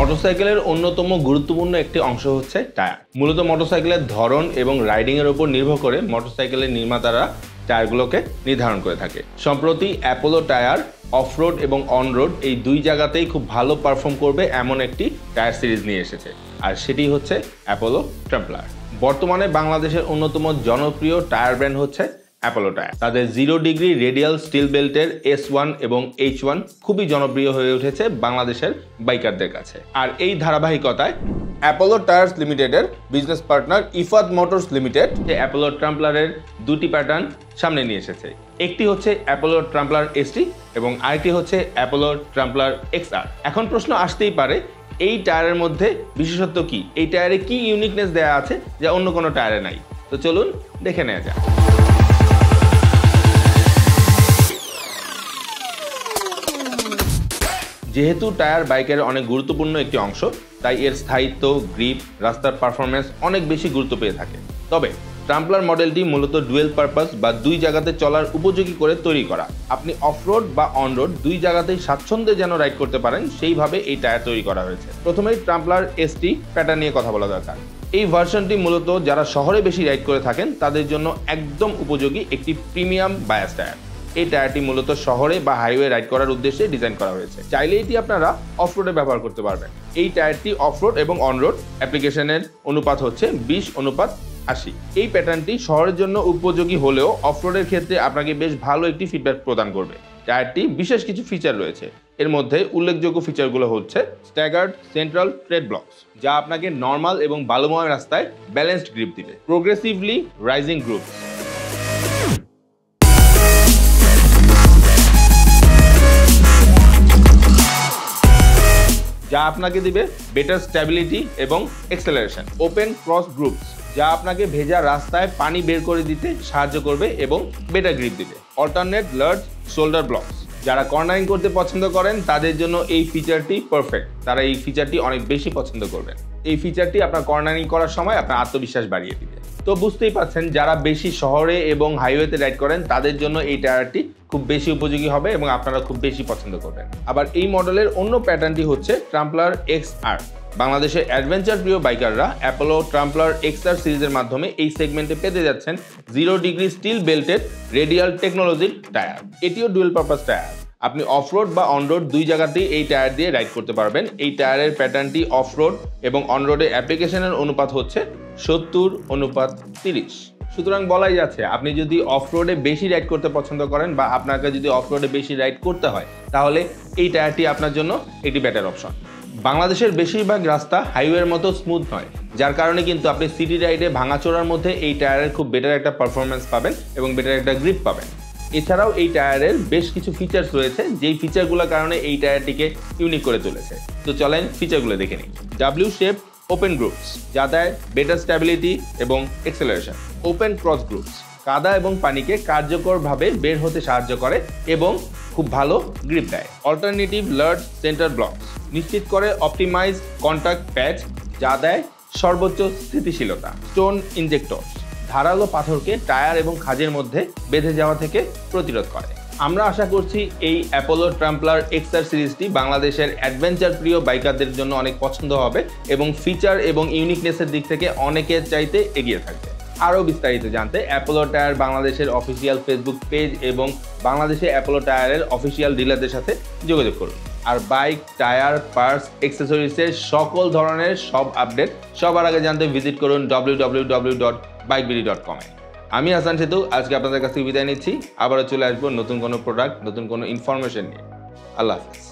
মোটরসাইকেলের অন্যতম গুরুত্বপূর্ণ একটি অংশ হচ্ছে টায়ার। মূলত মোটরসাইকেলের ধরন এবং রাইডিংয়ের উপর নির্ভর করে মোটরসাইকেলের নির্মাতারা টায়ারগুলোকে নির্ধারণ করে থাকে। সম্প্রতি অ্যাপোলো টায়ার অফরোড এবং অনরোড এই দুই জায়গাতেই খুব ভালো পারফর্ম করবে এমন একটি টায়ার সিরিজ নিয়ে এসেছে, আর সেটি হচ্ছে অ্যাপোলো ট্রাম্পলার। বর্তমানে বাংলাদেশের অন্যতম জনপ্রিয় টায়ার ব্র্যান্ড হচ্ছে অ্যাপোলো টায়ার। তাদের 0 ডিগ্রি রেডিয়াল স্টিল বেল্টের S1 এবং H1 খুবই জনপ্রিয় হয়ে উঠেছে বাংলাদেশের বাইকারদের কাছে। আর এই ধারাবাহিকতায় অ্যাপোলো টায়ার্স লিমিটেডের business partner Ifad motors limited Apollo ট্রাম্পলারের দুটি প্যাটার্ন সামনে নিয়ে এসেছে। একটি হচ্ছে অ্যাপোলো ট্রাম্পলার ST এবং আরেকটি হচ্ছে অ্যাপোলো ট্রাম্পলার XR। এখন প্রশ্ন আসতেই পারে, এই টায়ারের মধ্যে বিশেষত্ব কি? এই টায়ারে কি ইউনিকনেস দেওয়া আছে যা অন্য কোনো টায়ারে নাই? তো চলুন দেখে নেওয়া যাক। যেহেতু টায়ার বাইকের অনেক গুরুত্বপূর্ণ একটি অংশ, তাই এর স্থায়িত্ব, গ্রিপ, রাস্তার পারফরমেন্স অনেক বেশি গুরুত্ব পেয়ে থাকে। তবে ট্রাম্পলার মডেলটি মূলত ডুয়েল পারপাস বা দুই জায়গাতে চলার উপযোগী করে তৈরি করা। আপনি অফরোড বা অনরোড দুই জায়গাতেই স্বাচ্ছন্দ্যে যেন রাইড করতে পারেন সেইভাবে এই টায়ার তৈরি করা হয়েছে। প্রথমেই ট্রাম্পলার ST প্যাটার্ন নিয়ে কথা বলা দরকার। এই ভার্সনটি মূলত যারা শহরে বেশি রাইড করে থাকেন তাদের জন্য একদম উপযোগী একটি প্রিমিয়াম বায়াস টায়ার। এই টায়ারটি মূলত শহরে বা হাইওয়ে রাইড করার উদ্দেশ্যে ডিজাইন করা হয়েছে। চাইলে এটি আপনারা অফরোডে ব্যবহার করতে পারবেন। এই টায়ারটি অফরোড এবং অনরোড অ্যাপ্লিকেশনের অনুপাত হচ্ছে 20:80। এই প্যাটার্নটি শহরের জন্য উপযোগী হলেও অফরোডের ক্ষেত্রে আপনাকে বেশ ভালো একটি ফিডব্যাক প্রদান করবে। টায়ারটি বিশেষ কিছু ফিচার রয়েছে। এর মধ্যে উল্লেখযোগ্য ফিচারগুলো হচ্ছে স্ট্যাগার্ড সেন্ট্রাল ট্রেড ব্লকস, যা আপনাকে নর্মাল এবং বালুময় রাস্তায় ব্যালেন্সড গ্রিপ দিবে। প্রোগ্রেসিভলি রাইজিং গ্রুপস, যা আপনাকে দিবে বেটার স্ট্যাবিলিটি এবং এক্সেলারেশন। ওপেন ক্রস গ্রুপস, যা আপনাকে ভেজা রাস্তায় পানি বের করে দিতে সাহায্য করবে এবং বেটার গ্রিপ দিবে। অল্টারনেট লার্জ শোল্ডার ব্লকস, যারা কর্নারিং করতে পছন্দ করেন তাদের জন্য এই ফিচারটি পারফেক্ট। তারা এই ফিচারটি অনেক বেশি পছন্দ করবেন। এই ফিচারটি আপনার কর্নারিং করার সময় আপনার আত্মবিশ্বাস বাড়িয়ে দিবে। তো বুঝতেই পারছেন, যারা বেশি শহরে এবং হাইওয়েতে রাইড করেন তাদের জন্য এই টায়ারটি খুব বেশি উপযোগী হবে এবং আপনারা খুব বেশি পছন্দ করবেন। আবার এই মডেলের অন্য প্যাটার্নটি হচ্ছে ট্রাম্পলার XR। বাংলাদেশের অ্যাডভেঞ্চার প্রিয় বাইকাররা অ্যাপোলো ট্রাম্পলার XR সিরিজের মাধ্যমে এই সেগমেন্টে পেতে যাচ্ছেন 0 ডিগ্রি স্টিল বেল্টেড রেডিয়াল টেকনোলজির টায়ার। এটিও ডুয়েল পারপাস টায়ার। আপনি অফরোড বা অনরোড দুই জায়গাতেই এই টায়ার দিয়ে রাইড করতে পারবেন। এই টায়ারের প্যাটার্নটি অফরোড এবং অনরোডে অ্যাপ্লিকেশনের অনুপাত হচ্ছে 70:30। সুতরাং বলাই যাচ্ছে, আপনি যদি অফরোডে বেশি রাইড করতে পছন্দ করেন বা আপনাকে যদি অফরোডে বেশি রাইড করতে হয়, তাহলে এই টায়ারটি আপনার জন্য একটি বেটার অপশন। বাংলাদেশের বেশিরভাগ রাস্তা হাইওয়ের মতো স্মুথ নয়, যার কারণে কিন্তু আপনি সিটি রাইডে ভাঙাচোরার মধ্যে এই টায়ারের খুব বেটার একটা পারফরমেন্স পাবেন এবং বেটার একটা গ্রিপ পাবেন। এছাড়াও এই টায়ারের বেশ কিছু ফিচার্স রয়েছে, যেই ফিচারগুলোর কারণে এই টায়ারটিকে ইউনিক করে তুলেছে। তো চলেন ফিচারগুলো দেখে নিই। ডাব্লিউ শেপ ওপেন গ্রুপস, যা দেয় বেটার স্ট্যাবিলিটি এবং এক্সেলারেশন। ওপেন ক্রস গ্রুপস, কাদা এবং পানিকে কার্যকরভাবে বের হতে সাহায্য করে এবং খুব ভালো গ্রিপ দেয়। অল্টারনেটিভ লার্জ সেন্টার ব্লকস, নিশ্চিত করে অপটিমাইজ কন্টাক্ট প্যাচ, যা দেয় সর্বোচ্চ স্থিতিশীলতা। স্টোন ইনজেক্টর, ধারালো পাথরকে টায়ার এবং খাঁজের মধ্যে বেঁধে যাওয়া থেকে প্রতিরোধ করে। আমরা আশা করছি এই অ্যাপোলো ট্রাম্পলার XR সিরিজটি বাংলাদেশের অ্যাডভেঞ্চার প্রিয় বাইকারদের জন্য অনেক পছন্দ হবে এবং ফিচার এবং ইউনিকনেসের দিক থেকে অনেকের চাইতে এগিয়ে থাকবে। আরও বিস্তারিত জানতে অ্যাপোলো টায়ার বাংলাদেশের অফিসিয়াল ফেসবুক পেজ এবং বাংলাদেশে অ্যাপোলো টায়ারের অফিসিয়াল ডিলারদের সাথে যোগাযোগ করুন। আর বাইক, টায়ার, পার্টস, অ্যাক্সেসরিজের সকল ধরনের সব আপডেট সবার আগে জানতে ভিজিট করুন www.bikebidi.com। আমি হাসান সেতু আজকে আপনাদের কাছ থেকে বিদায় নিচ্ছি। আবারও চলে আসবো নতুন কোনো প্রোডাক্ট, নতুন কোনো ইনফরমেশন নিয়ে। আল্লাহ হাফেজ।